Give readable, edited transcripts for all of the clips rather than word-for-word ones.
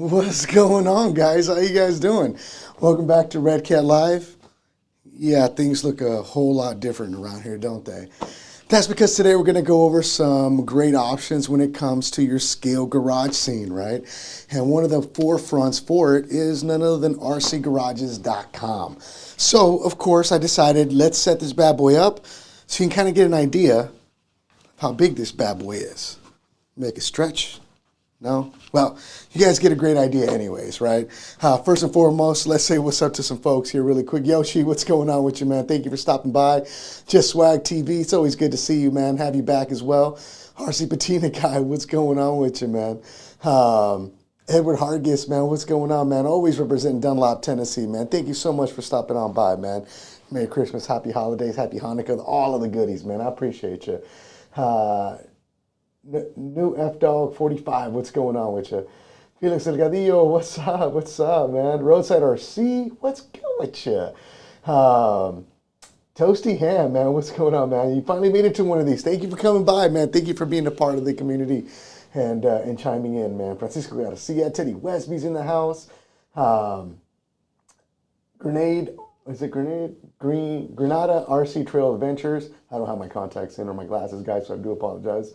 What's going on, guys? How you guys doing? Welcome back to Redcat Live. Yeah, things look a whole lot different around here, don't they? That's because today we're going to go over some great options when it comes to your scale garage scene, right? And one of the forefronts for it is none other than rcgarages.com. So, of course, I decided let's set this bad boy up so you can kind of get an idea of how big this bad boy is. Make it stretch. No? Well, you guys get a great idea anyways, right? First and foremost, let's say what's up to some folks here really quick. Yoshi, what's going on with you, man? Thank you for stopping by. Just Swag TV, it's always good to see you, man. Have you back as well. RC Patina guy, what's going on with you, man? Edward Hargis, man, what's going on, man? Always representing Dunlop, Tennessee, man. Thank you so much for stopping on by, man. Merry Christmas, Happy Holidays, Happy Hanukkah, all of the goodies, man. I appreciate you. New F Dog 45, what's going on with you? Felix Delgadillo, what's up? What's up, man? Roadside RC, what's good with you? Toasty Ham, man, what's going on, man? You finally made it to one of these. Thank you for coming by, man. Thank you for being a part of the community and chiming in, man. Francisco Garcia, Teddy Westby's in the house. Grenade, is it Grenade? Granada RC Trail Adventures. I don't have my contacts in or my glasses, guys, so I do apologize.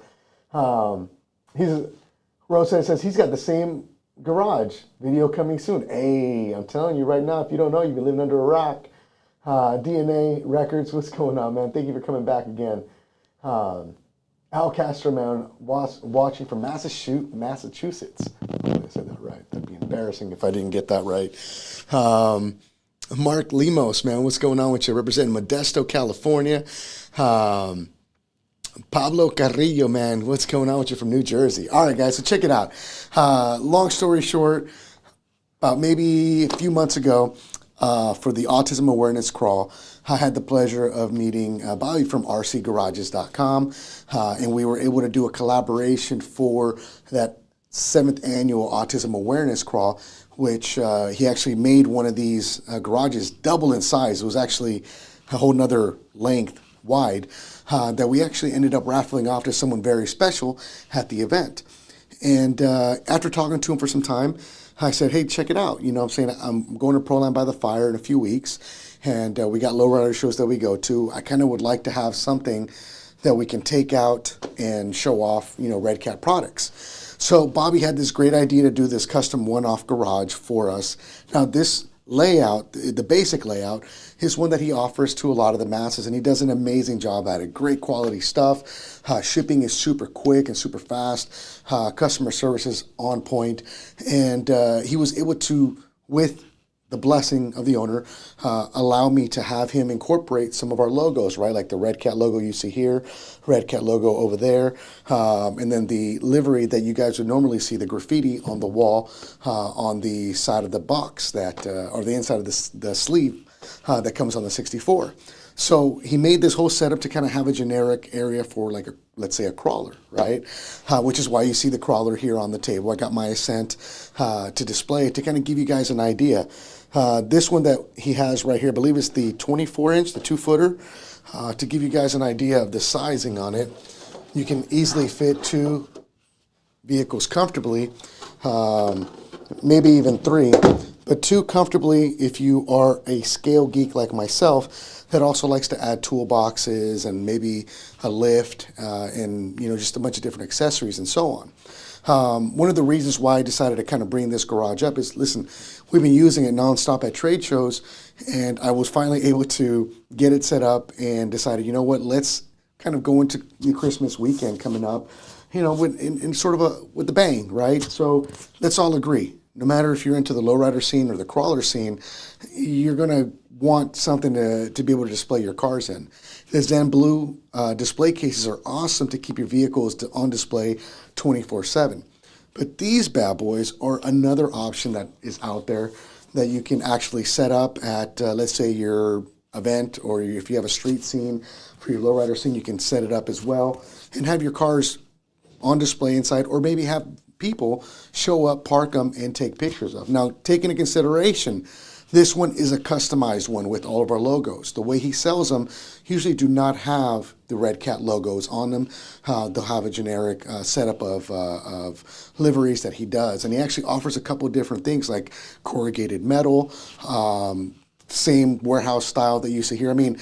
Rosa says he's got the same garage. Video coming soon. Hey, I'm telling you right now, if you don't know, you've been living under a rock. DNA Records, what's going on, man? Thank you for coming back again. Al Castro, man, watching from Massachusetts. I said that right. That'd be embarrassing if I didn't get that right. Mark Limos, man, what's going on with you? Representing Modesto, California. Pablo Carrillo, man, what's going on with you from New Jersey? All right, guys, so check it out. Long story short, about maybe a few months ago, for the Autism Awareness Crawl, I had the pleasure of meeting Bobby from rcgarages.com, and we were able to do a collaboration for that 7th annual Autism Awareness Crawl, which he actually made one of these garages double in size. It was actually a whole nother length wide that we actually ended up raffling off to someone very special at the event. And after talking to him for some time, I said, hey, check it out. You know what I'm saying? I'm going to Proline by the Fire in a few weeks, and we got lowrider shows that we go to. I kind of would like to have something that we can take out and show off, you know, Redcat products. So Bobby had this great idea to do this custom one-off garage for us. Now this layout, the basic layout, is one that he offers to a lot of the masses, and he does an amazing job at it. Great quality stuff. Shipping is super quick and super fast. Customer service is on point, and he was able to, with the blessing of the owner, allow me to have him incorporate some of our logos, right? Like the Redcat logo you see here, Redcat logo over there, and then the livery that you guys would normally see, the graffiti on the wall on the side of the box that, or the inside of the sleeve that comes on the 64. So he made this whole setup to kind of have a generic area for, like, let's say a crawler, right? Which is why you see the crawler here on the table. I got my Ascent to display it to kind of give you guys an idea. This one that he has right here, I believe it's the 24-inch, the 2-footer. To give you guys an idea of the sizing on it, you can easily fit 2 vehicles comfortably, maybe even 3, but 2 comfortably if you are a scale geek like myself that also likes to add toolboxes and maybe a lift and, you know, just a bunch of different accessories and so on. One of the reasons why I decided to kind of bring this garage up is, listen, we've been using it nonstop at trade shows, and I was finally able to get it set up and decided, you know what, let's kind of go into the Christmas weekend coming up, you know, in sort of with the bang, right? So let's all agree, no matter if you're into the lowrider scene or the crawler scene, you're going to want something to be able to display your cars in. The Zen Blue display cases are awesome to keep your vehicles on display 24/7. But these bad boys are another option that is out there that you can actually set up at, let's say, your event, or if you have a street scene for your lowrider scene, you can set it up as well and have your cars on display inside, or maybe have people show up, park them, and take pictures of. Now, take into consideration This one is a customized one with all of our logos. The way he sells them usually do not have the Redcat logos on them. They'll have a generic setup of liveries that he does. And he actually offers a couple of different things like corrugated metal, same warehouse style that you see here. I mean,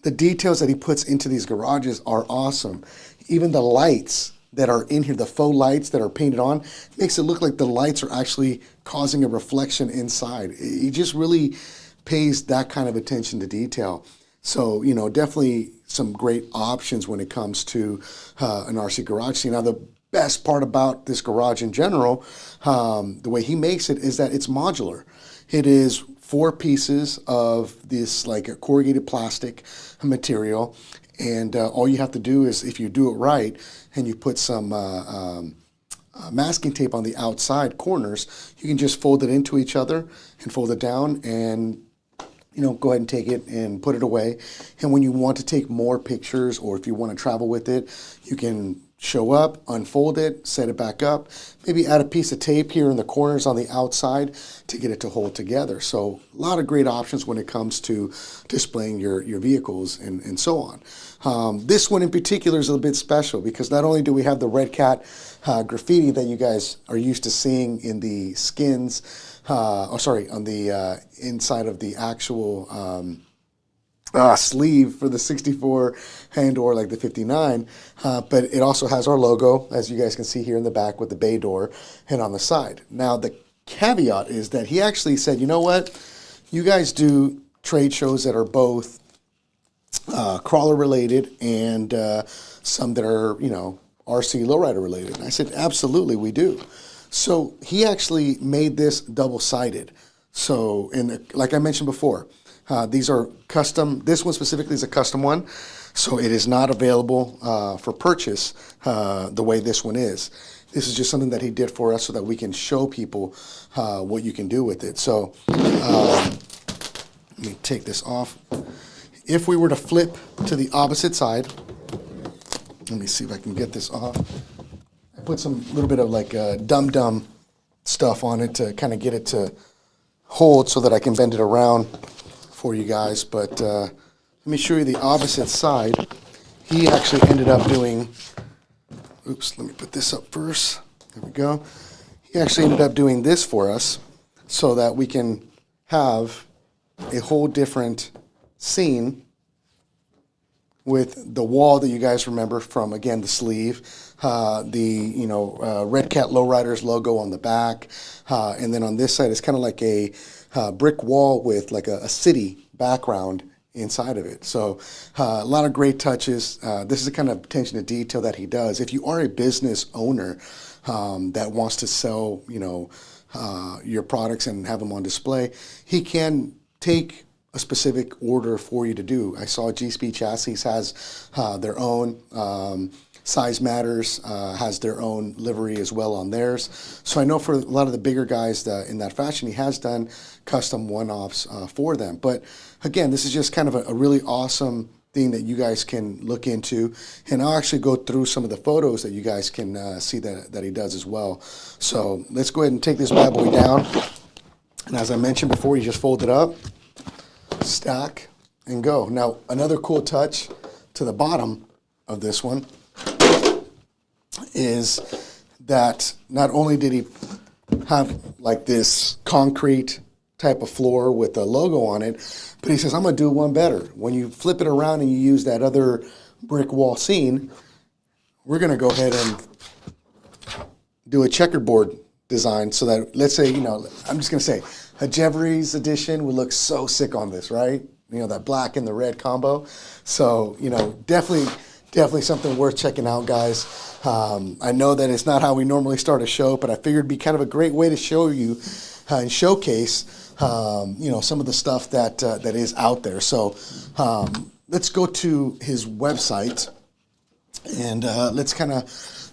the details that he puts into these garages are awesome. Even the lights that are in here, the faux lights that are painted on, makes it look like the lights are actually causing a reflection inside. He just really pays that kind of attention to detail. So, you know, definitely some great options when it comes to an RC garage scene. Now, the best part about this garage in general, the way he makes it, is that it's modular. It is 4 pieces of this like a corrugated plastic material, and all you have to do is, if you do it right and you put some masking tape on the outside corners, you can just fold it into each other and fold it down and, you know, go ahead and take it and put it away. And when you want to take more pictures, or if you want to travel with it, you can show up, unfold it, set it back up, maybe add a piece of tape here in the corners on the outside to get it to hold together. So a lot of great options when it comes to displaying your vehicles and so on. This one in particular is a little bit special because not only do we have the Redcat graffiti that you guys are used to seeing in the skins, on the inside of the actual sleeve for the 64 and or like the 59, but it also has our logo, as you guys can see here in the back with the bay door and on the side. Now the caveat is that he actually said, you know what, you guys do trade shows that are both crawler related and some that are, you know, RC lowrider related. And I said, absolutely, we do. So he actually made this double-sided. So, like I mentioned before, these are custom. This one specifically is a custom one, so it is not available for purchase the way this one is. This is just something that he did for us so that we can show people what you can do with it. So let me take this off. If we were to flip to the opposite side, let me see if I can get this off. I put some little bit of like dum-dum stuff on it to kind of get it to hold so that I can bend it around for you guys, but let me show you the opposite side. He actually ended up doing, oops, let me put this up first. There we go. He actually ended up doing this for us so that we can have a whole different scene with the wall that you guys remember from, again, the sleeve, Redcat Lowriders logo on the back, and then on this side it's kind of like a brick wall with like a city background inside of it. So a lot of great touches. This is the kind of attention to detail that he does. If you are a business owner that wants to sell, you know, your products and have them on display, he can take a specific order for you to do. I saw G-Speed Chassis has their own. Size Matters has their own livery as well on theirs. So I know for a lot of the bigger guys in that fashion, he has done custom one-offs for them. But again, this is just kind of a really awesome thing that you guys can look into. And I'll actually go through some of the photos that you guys can see that he does as well. So let's go ahead and take this bad boy down. And as I mentioned before, you just fold it up, stack, and go. Now, another cool touch to the bottom of this one is that not only did he have like this concrete type of floor with a logo on it, but he says, I'm going to do one better. When you flip it around and you use that other brick wall scene, we're going to go ahead and do a checkerboard design so that, let's say, you know, I'm just going to say, a Jeffries edition would look so sick on this, right? You know, that black and the red combo. So, you know, definitely something worth checking out, guys. I know that it's not how we normally start a show, but I figured it'd be kind of a great way to show you and showcase, you know, some of the stuff that is out there. So let's go to his website and let's kind of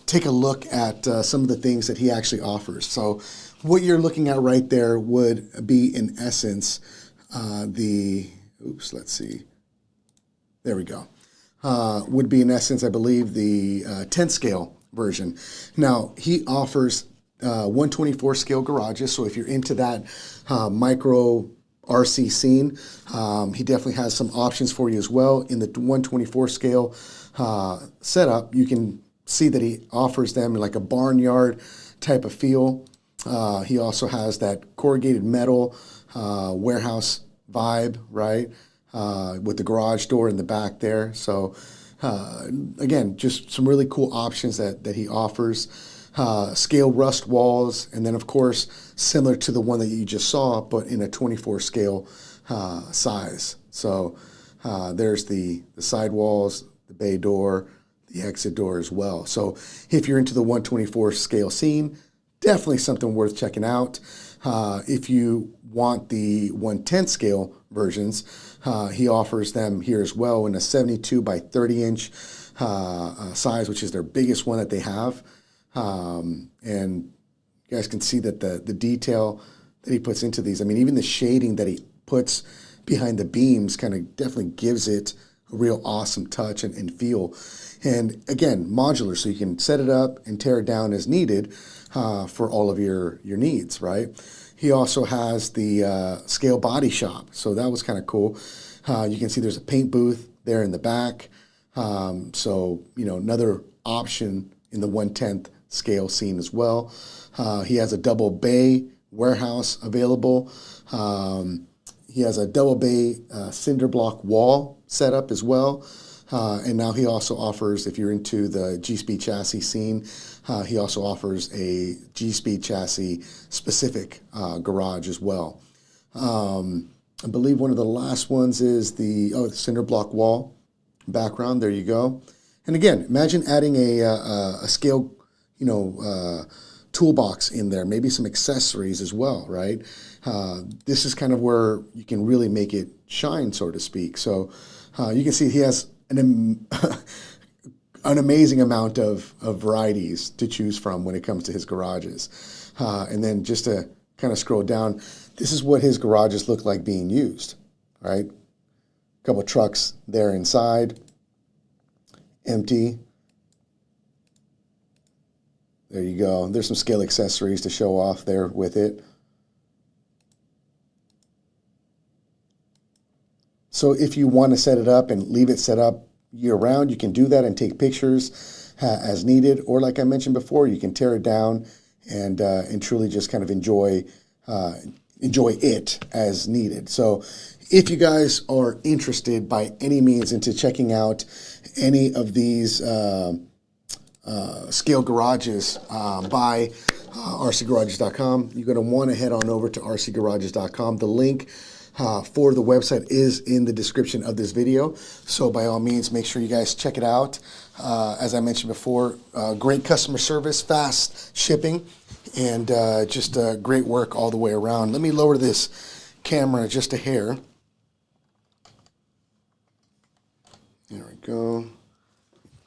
take a look at some of the things that he actually offers. So what you're looking at right there would be, in essence, let's see. There we go. Would be, in essence, I believe, the 10 scale version. Now, he offers 124 scale garages, so if you're into that micro RC scene. He definitely has some options for you as well. In the 124 scale setup, you can see that he offers them like a barnyard type of feel. He also has that corrugated metal warehouse vibe, right? With the garage door in the back there. So again, just some really cool options that he offers. Scale rust walls, and then of course, similar to the one that you just saw, but in a 24 scale size. So there's the side walls, the bay door, the exit door as well. So if you're into the 124 scale scene, definitely something worth checking out. If you want the 110 scale versions, he offers them here as well in a 72 by 30 inch size, which is their biggest one that they have. And you guys can see that the detail that he puts into these, I mean, even the shading that he puts behind the beams kind of definitely gives it a real awesome touch and feel. And again, modular, so you can set it up and tear it down as needed for all of your needs, right? He also has the scale body shop, so that was kind of cool. You can see there's a paint booth there in the back. So, you know, another option in the 1/10th scale scene as well. He has a double bay warehouse available. He has a double bay cinder block wall set up as well. And now he also offers, if you're into the G-Speed chassis scene, he also offers a G-Speed chassis specific garage as well. I believe one of the last ones is the cinder block wall background. There you go. And again, imagine adding a scale, toolbox in there, maybe some accessories as well, right? This is kind of where you can really make it shine, so to speak. So you can see he has an amazing amount of varieties to choose from when it comes to his garages. And then just to kind of scroll down, this is what his garages look like being used, right? A couple trucks there inside, empty. There you go. There's some scale accessories to show off there with it. So if you want to set it up and leave it set up year-round, you can do that and take pictures as needed. Or like I mentioned before, you can tear it down and truly just kind of enjoy it as needed. So if you guys are interested by any means into checking out any of these scale garages by rcgarages.com, you're going to want to head on over to rcgarages.com. The link for the website is in the description of this video. So by all means, make sure you guys check it out. As I mentioned before, great customer service, fast shipping, and just great work all the way around. Let me lower this camera just a hair. There we go.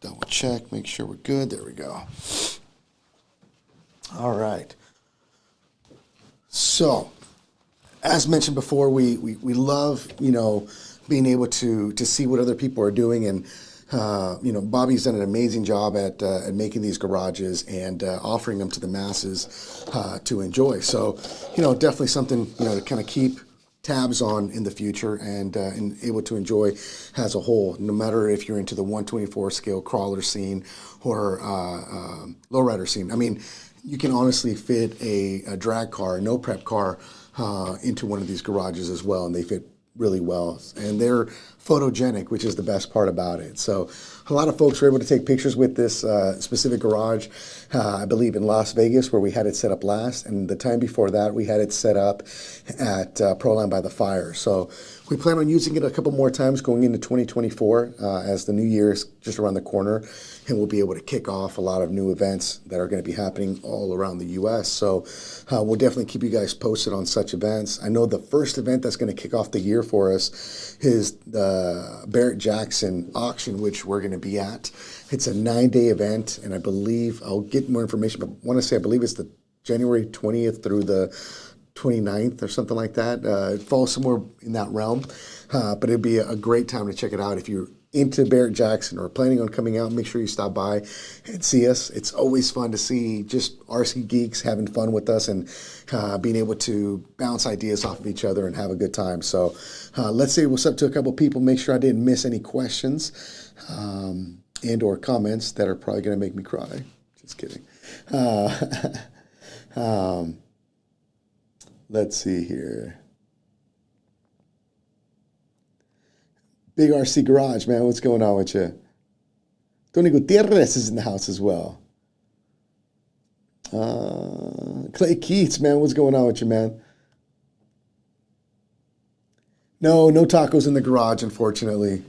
Double check, make sure we're good. There we go. All right. So, as mentioned before, we love, being able to see what other people are doing, and Bobby's done an amazing job at making these garages and offering them to the masses to enjoy. So, definitely something to kind of keep tabs on in the future and able to enjoy as a whole, no matter if you're into the 124 scale crawler scene or lowrider scene. I mean, you can honestly fit a drag car, no prep car, into one of these garages as well, and they fit really well, and they're photogenic, which is the best part about it. So a lot of folks were able to take pictures with this specific garage, I believe in Las Vegas, where we had it set up last, and the time before that we had it set up at Proline by the Fire. So we plan on using it a couple more times going into 2024 as the new year is just around the corner, and we'll be able to kick off a lot of new events that are going to be happening all around the U.S. So we'll definitely keep you guys posted on such events. I know the first event that's going to kick off the year for us is the Barrett-Jackson auction, which we're going to be at. It's a 9-day event, and I believe I'll get more information, but I believe it's the January 20th through the 29th or something like that. It falls somewhere in that realm, but it'd be a great time to check it out if you're into Barrett Jackson or planning on coming out, make sure you stop by and see us. It's always fun to see just RC geeks having fun with us and being able to bounce ideas off of each other and have a good time. So let's say what's up to a couple people. Make sure I didn't miss any questions and or comments that are probably going to make me cry. Just kidding. Let's see here. Big RC Garage, man. What's going on with you? Tony Gutierrez is in the house as well. Clay Keats, man. What's going on with you, man? No tacos in the garage, unfortunately.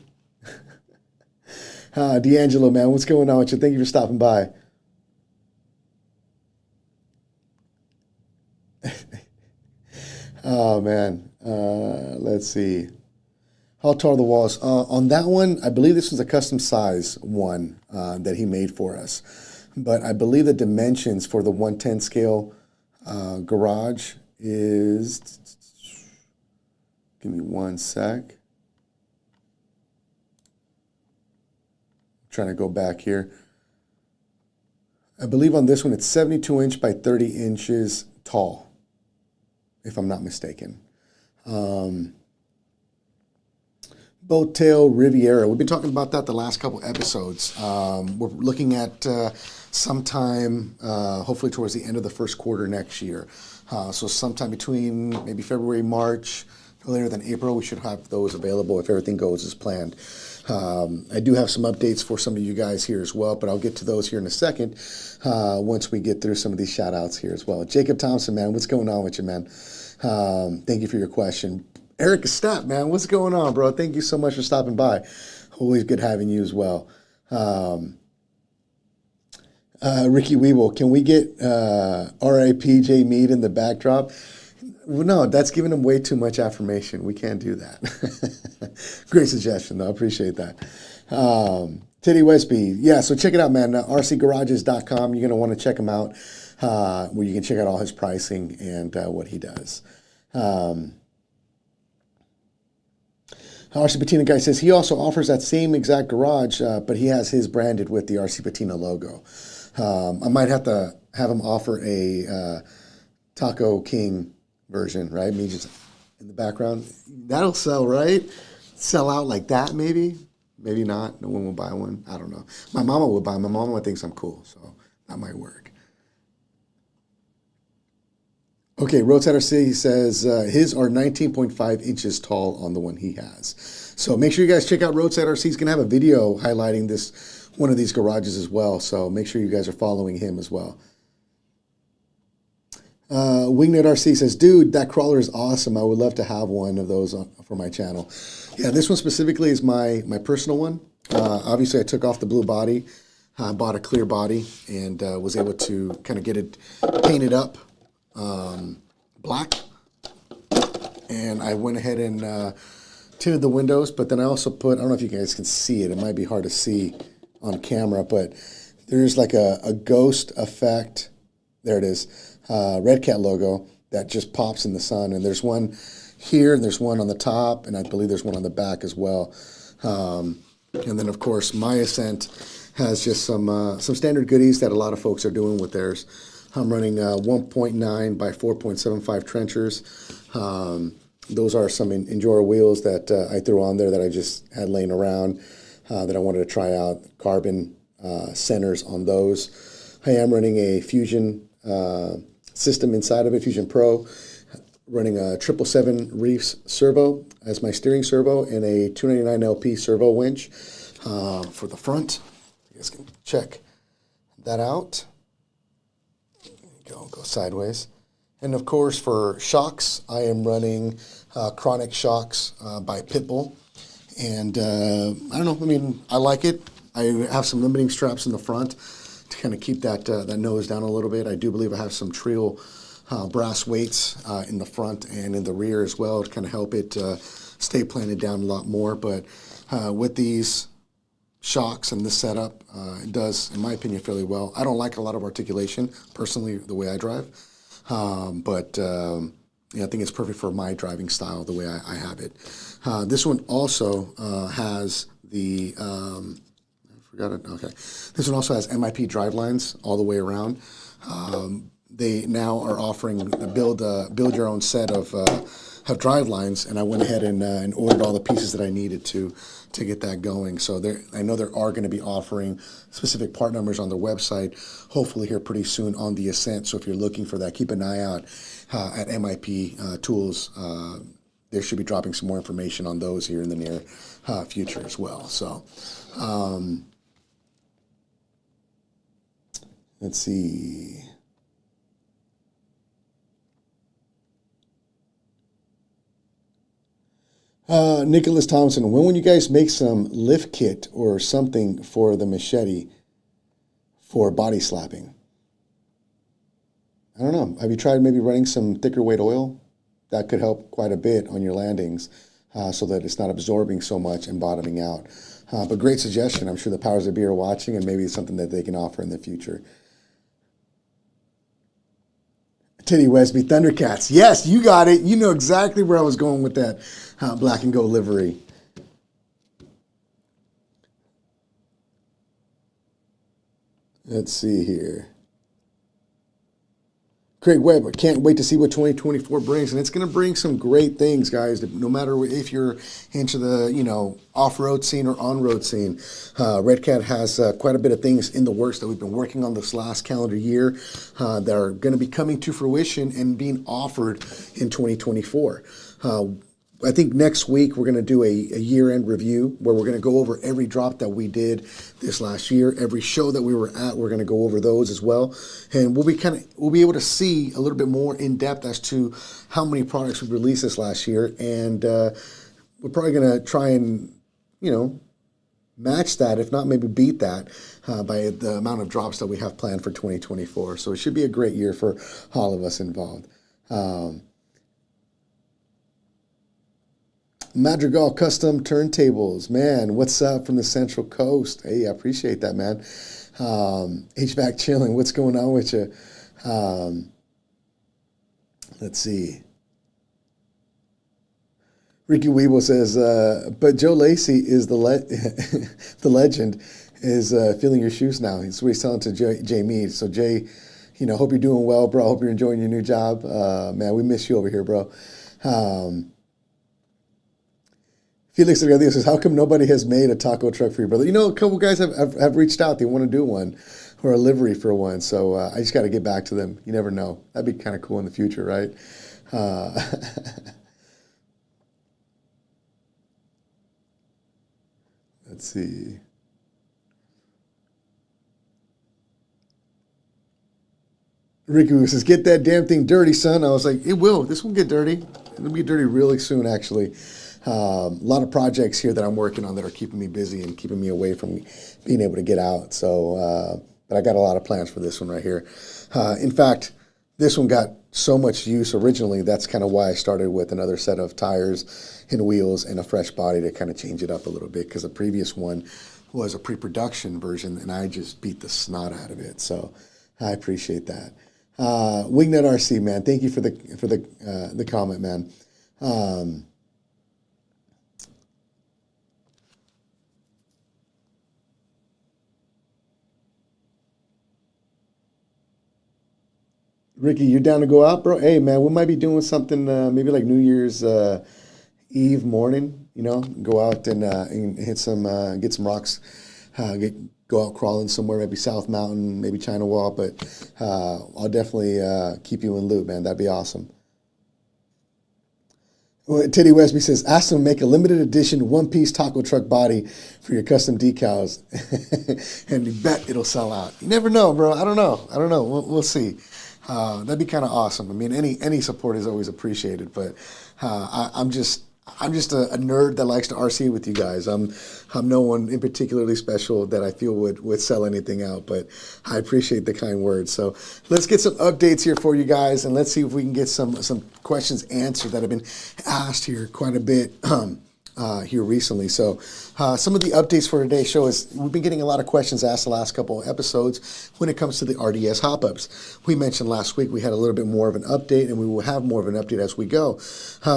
D'Angelo, man. What's going on with you? Thank you for stopping by. Oh, man. Let's see. How tall are the walls? On that one, I believe this was a custom size one that he made for us. But I believe the dimensions for the 110 scale garage is... Give me one sec. I'm trying to go back here. I believe on this one it's 72 inch by 30 inches tall, if I'm not mistaken. Boat Tail Riviera. We've been talking about that the last couple episodes. We're looking at sometime, hopefully towards the end of the first quarter next year. So sometime between maybe February, March, later than April, we should have those available if everything goes as planned. I do have some updates for some of you guys here as well, but I'll get to those here in a second once we get through some of these shout outs here as well. Jacob Thompson, man, what's going on with you, man? Thank you for your question. Eric Stapp, man, what's going on, bro? Thank you so much for stopping by. Always good having you as well. Ricky Weeble, can we get R.I.P.J. Mead in the backdrop? Well, no, that's giving him way too much affirmation. We can't do that. Great suggestion, though. I appreciate that. Teddy Westby, yeah, so check it out, man. rcgarages.com. You're going to want to check him out where you can check out all his pricing and what he does. RC Patina guy says he also offers that same exact garage, but he has his branded with the RC Patina logo. I might have to have him offer a Taco King version, right? Me just in the background. That'll sell, right? Sell out like that, maybe? Maybe not. No one will buy one. I don't know. My mama would buy. My mama thinks I'm cool, so that might work. Okay, Roadsider C says his are 19.5 inches tall on the one he has. So make sure you guys check out Roadside RC. He's going to have a video highlighting this one of these garages as well. So make sure you guys are following him as well. Wingnut RC says, dude, that crawler is awesome. I would love to have one of those for my channel. Yeah, this one specifically is my personal one. Obviously, I took off the blue body. I bought a clear body and was able to kind of get it painted up black, and I went ahead and tinted the windows, but then I also put, I don't know if you guys can see it, it might be hard to see on camera, but there's like a ghost effect, there it is, Redcat logo that just pops in the sun, and there's one here, and there's one on the top, and I believe there's one on the back as well. And then of course my Ascent has just some standard goodies that a lot of folks are doing with theirs. I'm running 1.9 by 4.75 trenchers. Those are some Enjoyer wheels that I threw on there that I just had laying around that I wanted to try out. Carbon centers on those. I am running a Fusion system inside of it, Fusion Pro, running a 777 Reefs servo as my steering servo and a 299 LP servo winch for the front. You guys can check that out. Go sideways. And of course for shocks, I am running Chronic shocks by Pitbull. And I don't know, I mean, I like it. I have some limiting straps in the front to kind of keep that nose down a little bit. I do believe I have some Trio brass weights in the front and in the rear as well to kind of help it stay planted down a lot more. But with these shocks and this setup, it does, in my opinion, fairly well. I don't like a lot of articulation, personally, the way I drive. But I think it's perfect for my driving style, the way I have it. This one also has the, I forgot it, okay. This one also has MIP drive lines all the way around. They now are offering build your own set of drive lines, and I went ahead and ordered all the pieces that I needed to get that going. So I know there are going to be offering specific part numbers on their website, hopefully here pretty soon on the Ascent. So if you're looking for that, keep an eye out at MIP Tools. They should be dropping some more information on those here in the near future as well. So let's see. Nicholas Thompson, when will you guys make some lift kit or something for the machete for body slapping? I don't know. Have you tried maybe running some thicker weight oil? That could help quite a bit on your landings so that it's not absorbing so much and bottoming out. But great suggestion. I'm sure the powers that be are watching, and maybe it's something that they can offer in the future. Titty Wesby, Thundercats. Yes, you got it. You know exactly where I was going with that black and gold livery. Let's see here. Craig Webb, I can't wait to see what 2024 brings, and it's going to bring some great things, guys. No matter if you're into the off-road scene or on-road scene, Redcat has quite a bit of things in the works that we've been working on this last calendar year that are going to be coming to fruition and being offered in 2024. I think next week we're going to do a year-end review where we're going to go over every drop that we did this last year, every show that we were at. We're going to go over those as well, and we'll be able to see a little bit more in depth as to how many products we released this last year, and we're probably going to try and match that, if not maybe beat that, by the amount of drops that we have planned for 2024. So it should be a great year for all of us involved. Madrigal Custom Turntables. Man, what's up from the Central Coast? Hey, I appreciate that, man. HVAC Chilling, what's going on with you? Let's see. Ricky Weeble says, but Joe Lacey is the legend, is feeling your shoes now. That's what he's telling to Jay Mead. So Jay, hope you're doing well, bro. Hope you're enjoying your new job. Man, we miss you over here, bro. Felix Delgadillo says, how come nobody has made a taco truck for you, brother? A couple guys have reached out. They want to do one or a livery for one. So I just got to get back to them. You never know. That'd be kind of cool in the future, right? Let's see. Riku says, get that damn thing dirty, son. I was like, it will. This will get dirty. It'll be dirty really soon, actually. A lot of projects here that I'm working on that are keeping me busy and keeping me away from being able to get out. So, but I got a lot of plans for this one right here. In fact, this one got so much use originally. That's kind of why I started with another set of tires and wheels and a fresh body to kind of change it up a little bit, because the previous one was a pre-production version and I just beat the snot out of it. So I appreciate that. Wingnut RC, man, thank you for the comment, man. Ricky, you're down to go out, bro? Hey, man, we might be doing something maybe like New Year's Eve morning. Go out and hit some, get some rocks, go out crawling somewhere, maybe South Mountain, maybe China Wall. But I'll definitely keep you in loop, man. That'd be awesome. Well, Teddy Westby says, ask them to make a limited edition one-piece taco truck body for your custom decals, and you bet it'll sell out. You never know, bro. I don't know. We'll see. That'd be kind of awesome. I mean, any support is always appreciated, but I'm just a nerd that likes to RC with you guys. I'm no one in particularly special that I feel would sell anything out, but I appreciate the kind words. So let's get some updates here for you guys, and let's see if we can get some questions answered that have been asked here quite a bit here recently. So some of the updates for today's show is we've been getting a lot of questions asked the last couple of episodes when it comes to the RDS hop-ups. We mentioned last week we had a little bit more of an update, and we will have more of an update as we go.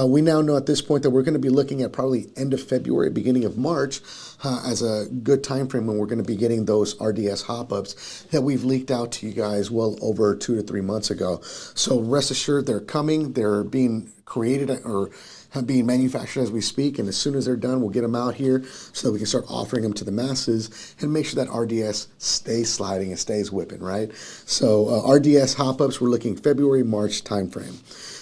We now know at this point that we're going to be looking at probably end of February, beginning of March, as a good time frame when we're going to be getting those RDS hop-ups that we've leaked out to you guys well over 2 to 3 months ago. So rest assured they're coming. They're being created or being manufactured as we speak, and as soon as they're done, we'll get them out here so that we can start offering them to the masses and make sure that RDS stays sliding and stays whipping, right? So RDS hop-ups, we're looking February, March timeframe.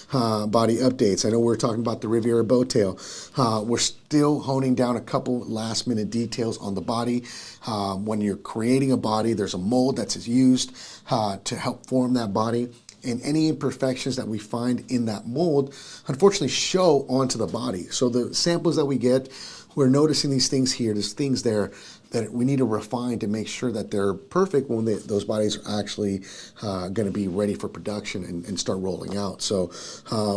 Body updates. I know we're talking about the Riviera boat tail. We're still honing down a couple last minute details on the body. When you're creating a body, there's a mold that's used to help form that body. And any imperfections that we find in that mold, unfortunately, show onto the body. So the samples that we get, we're noticing these things here, there's things there that we need to refine to make sure that they're perfect when those bodies are actually going to be ready for production and start rolling out. So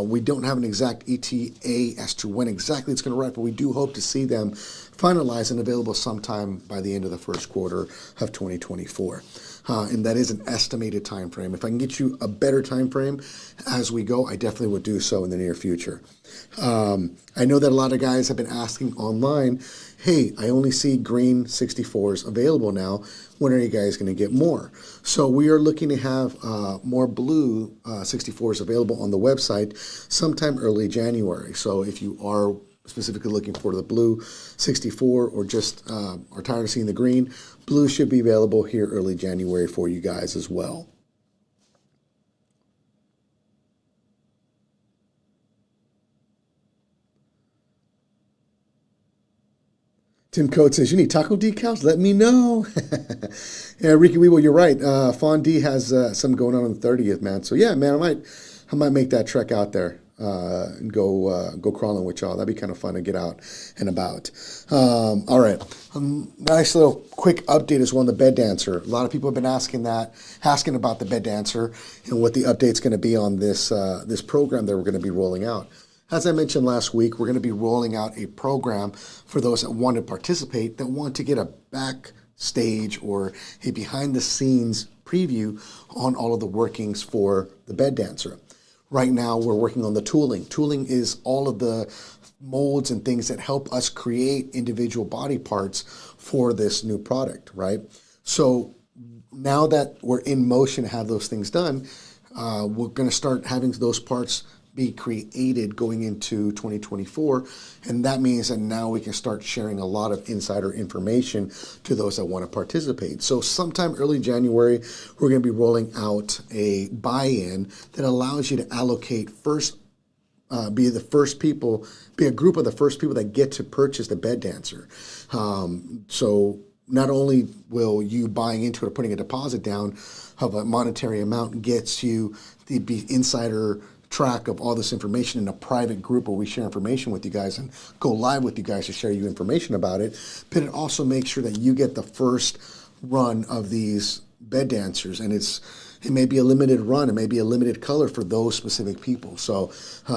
we don't have an exact ETA as to when exactly it's going to arrive, but we do hope to see them finalized and available sometime by the end of the first quarter of 2024. And that is an estimated time frame. If I can get you a better time frame as we go, I definitely would do so in the near future. I know that a lot of guys have been asking online, hey, I only see green 64s available now. When are you guys going to get more? So we are looking to have more blue 64s available on the website sometime early January. So if you are specifically looking for the blue 64 or just are tired of seeing the green, blue should be available here early January for you guys as well. Tim Coates says, you need taco decals? Let me know. Yeah, Ricky Weeble, you're right. Fondue has some going on the 30th, man. So yeah, man, I might make that trek out there. And go crawling with y'all. That'd be kind of fun to get out and about. All right. Nice little quick update as well on the bed dancer. A lot of people have been asking about the bed dancer and what the update's going to be on this program that we're going to be rolling out. As I mentioned last week, we're going to be rolling out a program for those that want to participate, that want to get a backstage or a behind the scenes preview on all of the workings for the bed dancer. Right now, we're working on the tooling. Tooling is all of the molds and things that help us create individual body parts for this new product, right? So now that we're in motion to have those things done, we're going to start having those parts be created going into 2024, and that means that now we can start sharing a lot of insider information to those that want to participate. So sometime early January, we're going to be rolling out a buy-in that allows you to allocate be a group of the first people that get to purchase the bed dancer. So not only will you buying into it or putting a deposit down of a monetary amount gets you the insider track of all this information in a private group where we share information with you guys and go live with you guys to share you information about it, but it also makes sure that you get the first run of these bed dancers, and it may be a limited run, it may be a limited color for those specific people. So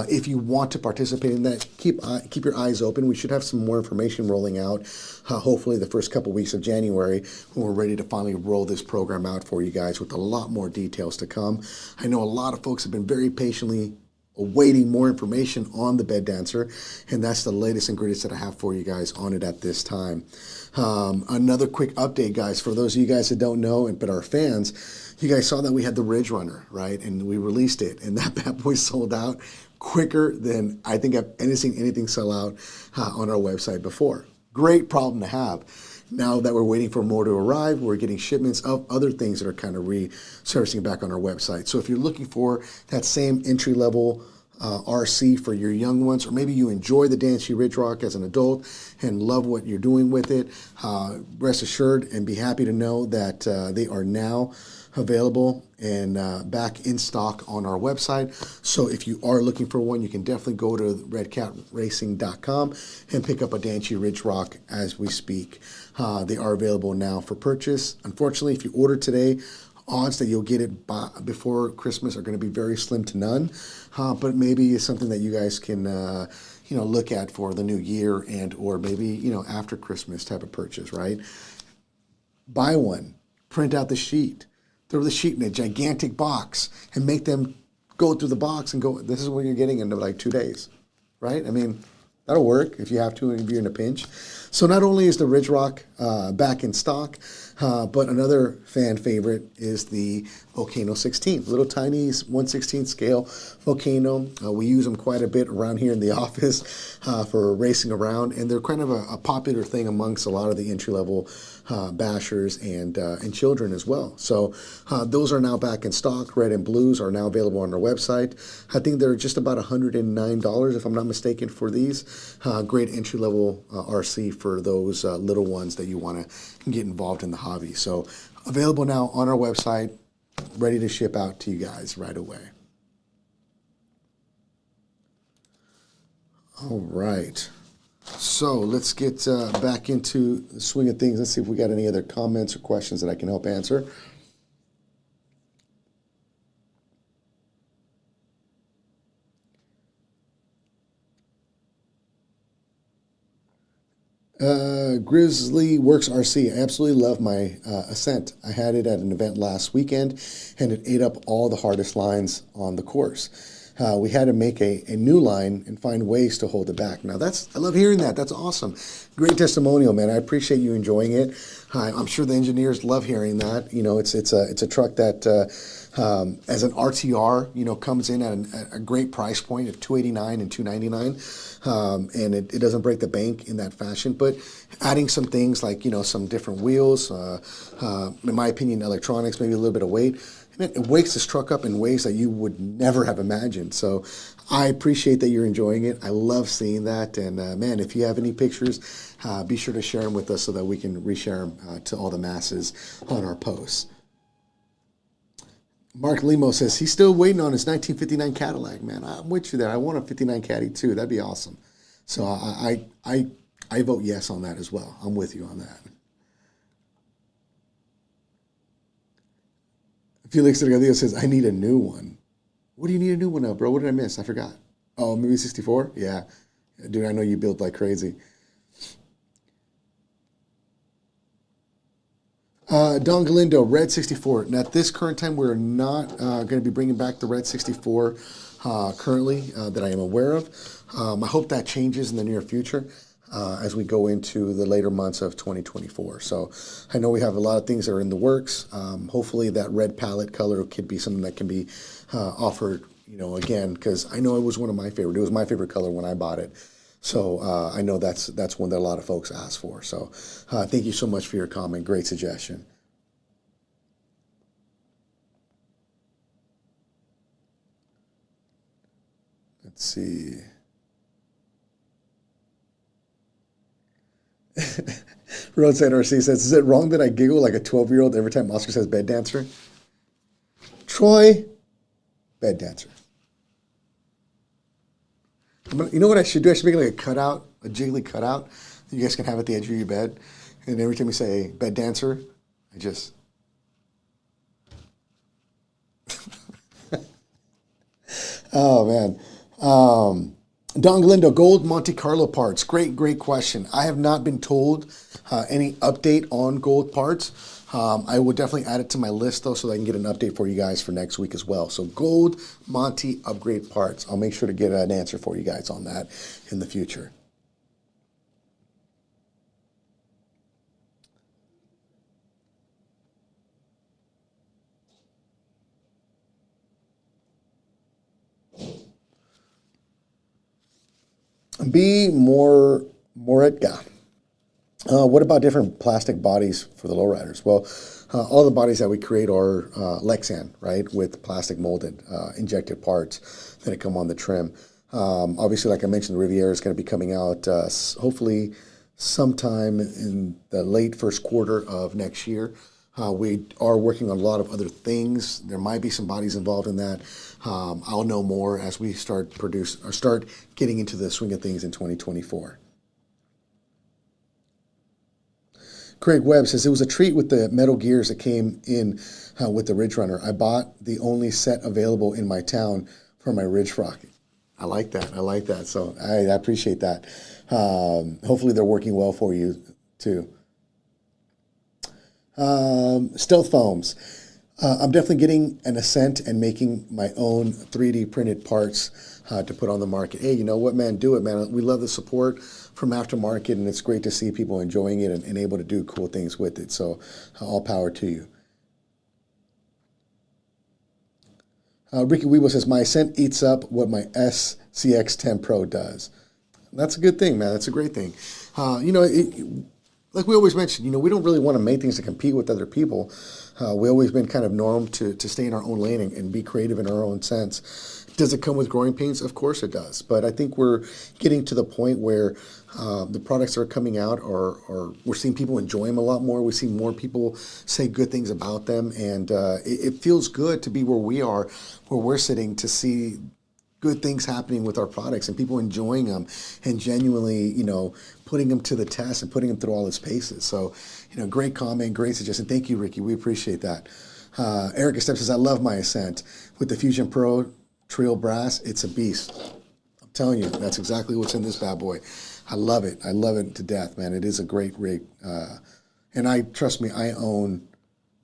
if you want to participate in that, keep your eyes open. We should have some more information rolling out, hopefully the first couple weeks of January, when we're ready to finally roll this program out for you guys with a lot more details to come. I know a lot of folks have been very patiently awaiting more information on the bed dancer, and that's the latest and greatest that I have for you guys on it at this time. Another quick update, guys, for those of you guys that don't know but are fans, you guys saw that we had the Ridge Runner, right? And we released it, and that bad boy sold out quicker than I think I've seen anything sell out on our website before. Great problem to have. Now that we're waiting for more to arrive, we're getting shipments of other things that are kind of resurfacing back on our website. So if you're looking for that same entry-level RC for your young ones, or maybe you enjoy the Danchee Ridgerock as an adult and love what you're doing with it, rest assured and be happy to know that they are now available and back in stock on our website. So if you are looking for one, you can definitely go to redcatracing.com and pick up a Danchee Ridgerock as we speak. They are available now for purchase. Unfortunately, if you order today, odds that you'll get it before Christmas are going to be very slim to none, but maybe it's something that you guys can look at for the new year and or maybe, after Christmas type of purchase, right? Buy one, print out the sheet, throw the sheet in a gigantic box and make them go through the box and go, this is what you're getting in like 2 days, right? I mean, that'll work if you have to, if you're in a pinch. So not only is the Ridgerock back in stock, but another fan favorite is the Volcano 16, little tiny 1/16 scale Volcano. We use them quite a bit around here in the office for racing around, and they're kind of a popular thing amongst a lot of the entry-level bashers and children as well. So those are now back in stock. Red and blues are now available on our website. I think they're just about $109, if I'm not mistaken, for these. Great entry-level RC for those little ones that you want to get involved in the hobby. So available now on our website, ready to ship out to you guys right away. All right. So let's get back into the swing of things. Let's see if we got any other comments or questions that I can help answer. Grizzly Works RC. I absolutely love my Ascent. I had it at an event last weekend, and it ate up all the hardest lines on the course. We had to make a new line and find ways to hold it back. Now I love hearing that. That's awesome. Great testimonial, man. I appreciate you enjoying it. I'm sure the engineers love hearing that. It's a truck that as an RTR, comes in at a great price point of $289 and $299, and it doesn't break the bank in that fashion. But adding some things like some different wheels, in my opinion, electronics, maybe a little bit of weight. It wakes this truck up in ways that you would never have imagined. So I appreciate that you're enjoying it. I love seeing that. And man, if you have any pictures, be sure to share them with us so that we can reshare them to all the masses on our posts. Mark Limo says he's still waiting on his 1959 Cadillac, man. I'm with you there. I want a 59 Caddy too. That'd be awesome. So I vote yes on that as well. I'm with you on that. Felix Delgadillo says, I need a new one. What do you need a new one of, bro? What did I miss? I forgot. Oh, maybe 64? Yeah. Dude, I know you build like crazy. Don Galindo, Red 64. Now, at this current time, we're not going to be bringing back the Red 64 currently that I am aware of. I hope that changes in the near future as we go into the later months of 2024. So I know we have a lot of things that are in the works. Hopefully that red palette color could be something that can be offered, again, because I know it was one of my favorite. It was my favorite color when I bought it. So I know that's one that a lot of folks ask for. So thank you so much for your comment. Great suggestion. Let's see. Roadside RC says, is it wrong that I giggle like a 12-year-old every time Oscar says bed dancer? Troy, bed dancer. You know what I should do? I should make like a cutout, a jiggly cutout that you guys can have at the edge of your bed. And every time you say bed dancer, I just... Oh, man. Don Galindo, gold Monte Carlo parts. Great question. I have not been told any update on gold parts. I will definitely add it to my list, though, so that I can get an update for you guys for next week as well. So gold Monte upgrade parts. I'll make sure to get an answer for you guys on that in the future. Be more Redcat. What about different plastic bodies for the lowriders? Well, all the bodies that we create are Lexan, right, with plastic molded injected parts that come on the trim. Obviously, like I mentioned, the Riviera is going to be coming out hopefully sometime in the late first quarter of next year. We are working on a lot of other things. There might be some bodies involved in that. I'll know more as we start getting into the swing of things in 2024. Craig Webb says, it was a treat with the metal gears that came in with the Ridge Runner. I bought the only set available in my town for my Ridgerock. I like that. I like that. So I appreciate that. Hopefully they're working well for you too. Stealth foams. I'm definitely getting an ascent and making my own 3D printed parts to put on the market. Hey, you know what, man? Do it, man. We love the support from aftermarket, and it's great to see people enjoying it and able to do cool things with it. So all power to you. Ricky Weebo says, my Ascent eats up what my SCX10 Pro does. That's a good thing, man. That's a great thing. Like we always mention, we don't really want to make things to compete with other people. We always been kind of norm to stay in our own lane and be creative in our own sense. Does it come with growing pains? Of course it does. But I think we're getting to the point where the products that are coming out are we're seeing people enjoy them a lot more. We see more people say good things about them. And it feels good to be where we are, where we're sitting, to see good things happening with our products and people enjoying them and genuinely, putting them to the test and putting them through all its paces. So, great comment, great suggestion. Thank you, Ricky. We appreciate that. Erica Step says, I love my Ascent. With the Fusion Pro Trio Brass, it's a beast. I'm telling you, that's exactly what's in this bad boy. I love it. I love it to death, man. It is a great rig. And trust me, I own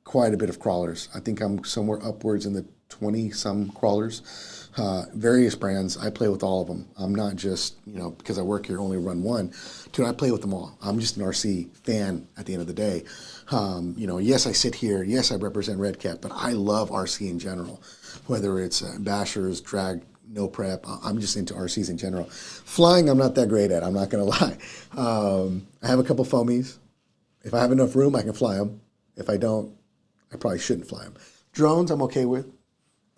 quite a bit of crawlers. I think I'm somewhere upwards in the 20-some crawlers. Various brands. I play with all of them. I'm not just, because I work here, only run one. Dude, I play with them all. I'm just an RC fan at the end of the day. Yes, I sit here. Yes, I represent Redcat, but I love RC in general. Whether it's bashers, drag, no prep, I'm just into RCs in general. Flying, I'm not that great at. I'm not going to lie. I have a couple foamies. If I have enough room, I can fly them. If I don't, I probably shouldn't fly them. Drones, I'm okay with.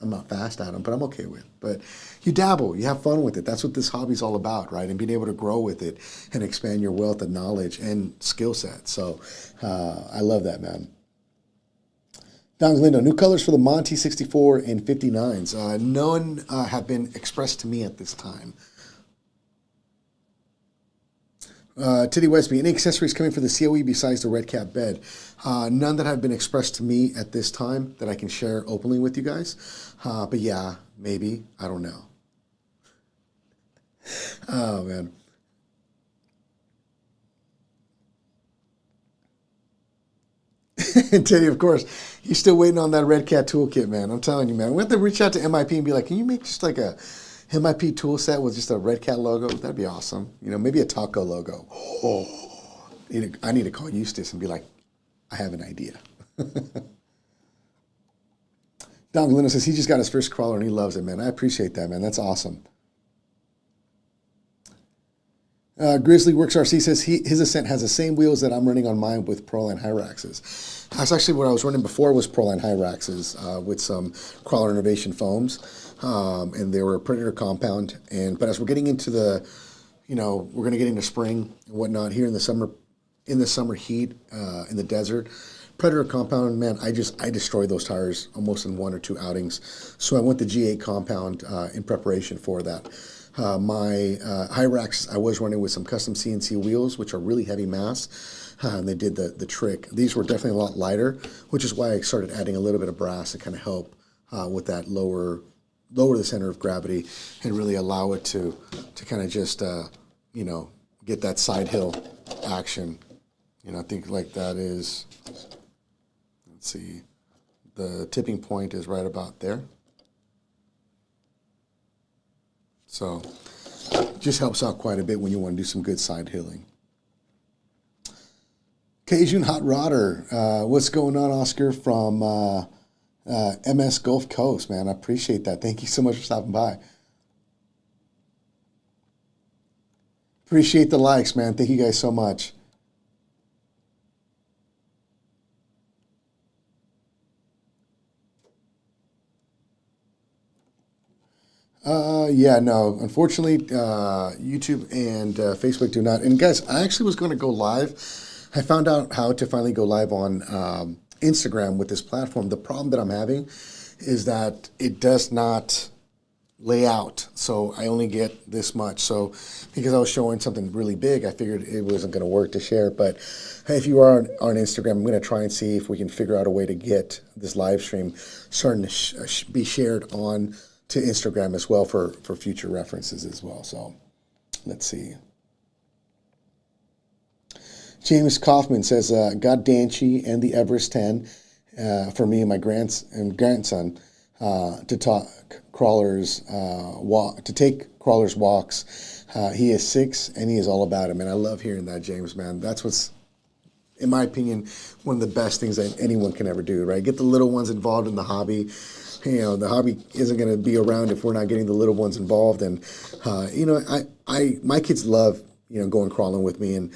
I'm not fast at them, but I'm okay with. But you dabble, you have fun with it. That's what this hobby's all about, right? And being able to grow with it and expand your wealth of knowledge and skill set. So I love that, man. Don Lindo, new colors for the Monty 64 and 59s. None have been expressed to me at this time. Titty Westby, any accessories coming for the COE besides the Redcat bed? None that have been expressed to me at this time that I can share openly with you guys. But yeah, maybe. I don't know. Oh, man. Teddy, of course, he's still waiting on that Redcat toolkit, man. I'm telling you, man. We have to reach out to MIP and be like, can you make just like a MIP tool set with just a Redcat logo? That'd be awesome. Maybe a taco logo. Oh, I need to call Eustace and be like, I have an idea. Don Galino says he just got his first crawler and he loves it, man. I appreciate that, man. That's awesome. Grizzly Works RC says his Ascent has the same wheels that I'm running on mine with Proline Hyraxes. That's actually what I was running before was Proline Hyraxes with some Crawler Innovation foams. And they were a Predator compound. But as we're getting into the, we're going to get into spring and whatnot here in the summer heat in the desert. Predator compound, man, I destroy those tires almost in 1 or 2 outings. So I went to G8 compound in preparation for that. My Hyrax, I was running with some custom CNC wheels, which are really heavy mass, and they did the trick. These were definitely a lot lighter, which is why I started adding a little bit of brass to kind of help with that lower the center of gravity and really allow it to kind of just, get that side hill action. I think like that is, let's see, the tipping point is right about there. So just helps out quite a bit when you want to do some good side hilling. Cajun Hot Rodder, what's going on, Oscar, from MS Gulf Coast, man? I appreciate that. Thank you so much for stopping by. Appreciate the likes, man. Thank you guys so much. Yeah, no. Unfortunately, YouTube and Facebook do not. And guys, I actually was going to go live. I found out how to finally go live on Instagram with this platform. The problem that I'm having is that it does not lay out. So I only get this much. So because I was showing something really big, I figured it wasn't going to work to share. But hey, if you are on Instagram, I'm going to try and see if we can figure out a way to get this live stream starting to be shared on to Instagram as well for future references as well. So let's see. James Kaufman says, got Danchee and the Everest 10 for me and my grandson to talk crawlers to take crawlers walks. He is 6 and he is all about it, man. I love hearing that, James, man. That's what's, in my opinion, one of the best things that anyone can ever do, right? Get the little ones involved in the hobby. You know, the hobby isn't going to be around if we're not getting the little ones involved. And you know, my kids love, you know, going crawling with me, and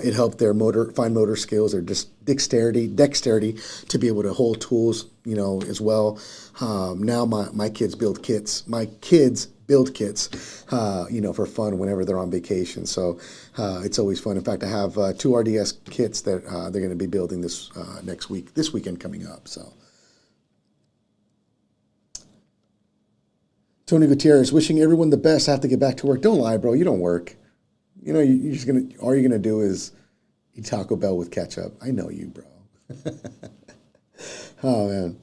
it helped their fine motor skills, their dexterity to be able to hold tools, you know, as well. Now my kids build kits. My kids build kits, you know, for fun whenever they're on vacation. So it's always fun. In fact, I have 2 RDS kits that they're going to be building this this weekend coming up. So. Tony Gutierrez, wishing everyone the best. I have to get back to work. Don't lie, bro. You don't work. You know, you're just gonna. All you're gonna do is eat Taco Bell with ketchup. I know you, bro. Oh man.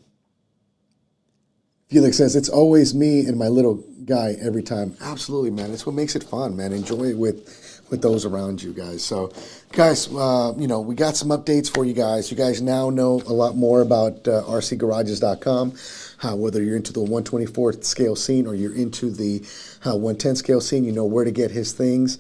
Felix says it's always me and my little guy every time. Absolutely, man. It's what makes it fun, man. Enjoy it with those around you guys. So, guys, you know, we got some updates for you guys. You guys now know a lot more about rcgarages.com. Whether you're into the 124 scale scene or you're into the 110 scale scene, you know where to get his things.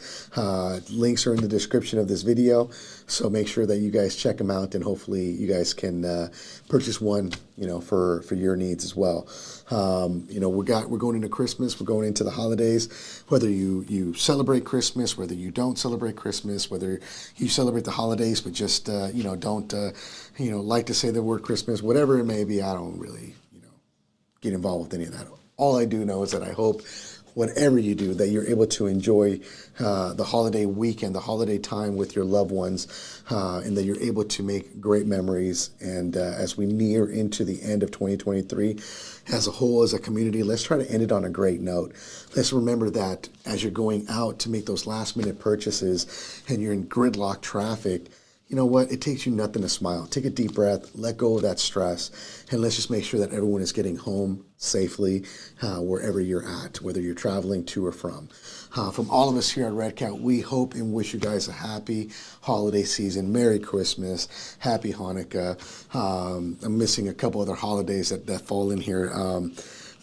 Links are in the description of this video, so make sure that you guys check them out, and hopefully you guys can purchase one, you know, for your needs as well. You know, we're going into Christmas, we're going into the holidays. Whether you celebrate Christmas, whether you don't celebrate Christmas, whether you celebrate the holidays but just you know, don't you know, like to say the word Christmas, whatever it may be, I don't really, you know, get involved with any of that. All I do know is that I hope whatever you do, that you're able to enjoy the holiday weekend, the holiday time with your loved ones, and that you're able to make great memories. And as we near into the end of 2023, as a whole, as a community, let's try to end it on a great note. Let's remember that as you're going out to make those last-minute purchases and you're in gridlock traffic, you know what? It takes you nothing to smile. Take a deep breath, let go of that stress, and let's just make sure that everyone is getting home safely wherever you're at, whether you're traveling to or from. From all of us here at Redcat, we hope and wish you guys a happy holiday season. Merry Christmas, Happy Hanukkah. I'm missing a couple other holidays that fall in here.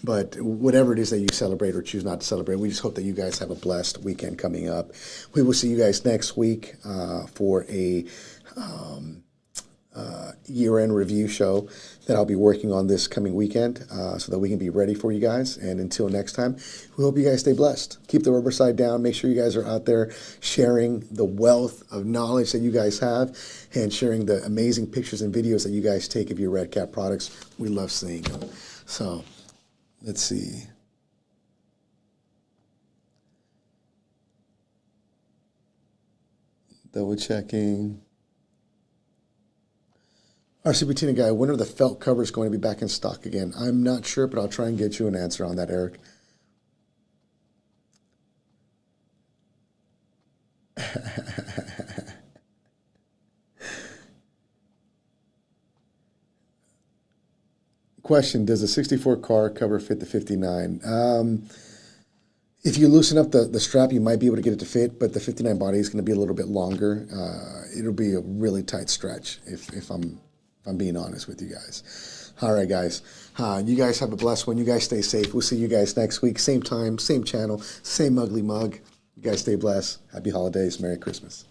But whatever it is that you celebrate or choose not to celebrate, we just hope that you guys have a blessed weekend coming up. We will see you guys next week for a year-end review show that I'll be working on this coming weekend so that we can be ready for you guys. And until next time, we hope you guys stay blessed. Keep the rubber side down. Make sure you guys are out there sharing the wealth of knowledge that you guys have and sharing the amazing pictures and videos that you guys take of your Redcat products. We love seeing them. So let's see. Double checking. RC Patina guy, when are the felt covers going to be back in stock again? I'm not sure, but I'll try and get you an answer on that, Eric. Question, does the 64 car cover fit the 59? If you loosen up the strap, you might be able to get it to fit, but the 59 body is going to be a little bit longer. It'll be a really tight stretch if I'm being honest with you guys. All right, guys. You guys have a blessed one. You guys stay safe. We'll see you guys next week. Same time, same channel, same ugly mug. You guys stay blessed. Happy holidays. Merry Christmas.